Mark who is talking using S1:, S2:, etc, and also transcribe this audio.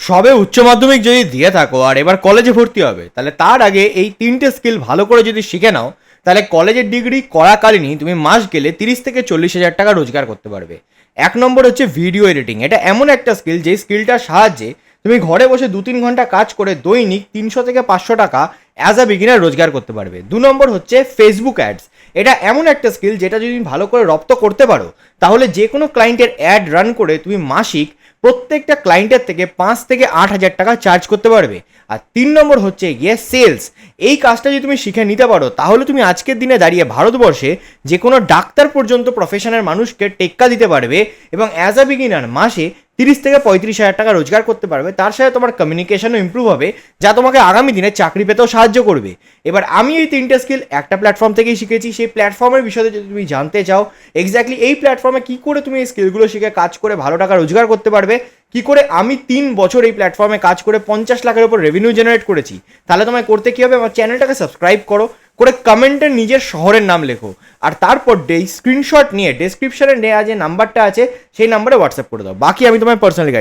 S1: সবে উচ্চ মাধ্যমিক যদি দিয়ে থাকো আর এবার কলেজে ভর্তি হবে, তাহলে তার আগে এই তিনটে স্কিল ভালো করে যদি শিখে নাও, তাহলে কলেজের ডিগ্রি করাকালীনই তুমি মাস গেলে 30 থেকে 40 হাজার টাকা রোজগার করতে পারবে। এক নম্বর হচ্ছে ভিডিও এডিটিং। এটা এমন একটা স্কিল যে স্কিলটার সাহায্যে তুমি ঘরে বসে 2-3 ঘন্টা কাজ করে দৈনিক 300 থেকে 500 টাকা অ্যাজ আ বিগিনার রোজগার করতে পারবে। 2 নম্বর হচ্ছে ফেসবুক অ্যাডস। এটা এমন একটা স্কিল যেটা যদি তুমি ভালো করে রপ্ত করতে পারো, তাহলে যে কোনো ক্লায়েন্টের অ্যাড রান করে তুমি মাসিক প্রত্যেকটা ক্লায়েন্টের থেকে 5 থেকে 8 হাজার টাকা চার্জ করতে পারবে। আর 3 নম্বর হচ্ছে গিয়ে সেলস। এই কাজটা যদি তুমি শিখে নিতে পারো, তাহলে তুমি আজকের দিনে দাঁড়িয়ে ভারতবর্ষে যে কোনো ডাক্তার পর্যন্ত প্রফেশনের মানুষকে টেক্কা দিতে পারবে এবং অ্যাজ আ বিগিনার মাসে 30 থেকে 35 হাজার টাকা রোজগার করতে পারবে। তার সাথে তোমার কমিউনিকেশনও ইম্প্রুভ হবে, যা তোমাকে আগামী দিনে চাকরি পেতেও সাহায্য করবে। এবার আমি এই তিনটে স্কিল একটা প্ল্যাটফর্ম থেকেই শিখেছি। সেই প্ল্যাটফর্মের বিষয়ে যদি তুমি জানতে চাও এক্স্যাক্টলি এই প্ল্যাটফর্মে কী করে তুমি এই স্কিলগুলো শিখে কাজ করে ভালো টাকা রোজগার করতে পারবে, কি করে আমি 3 বছর এই প্ল্যাটফর্মে কাজ করে 50 লাখের উপর রেভিনিউ জেনারেট করেছি, তাহলে তোমায় করতে কী হবে, আমার চ্যানেলটাকে সাবস্ক্রাইব করো, করে কমেন্টে নিজের শহরের নাম লেখো, আর তারপর স্ক্রিনশট নিয়ে ডেসক্রিপশনে নেওয়া যে নাম্বারটা আছে সেই নাম্বারে হোয়াটসঅ্যাপ করে দাও। বাকি আমি তোমায় পার্সোনালি গাইড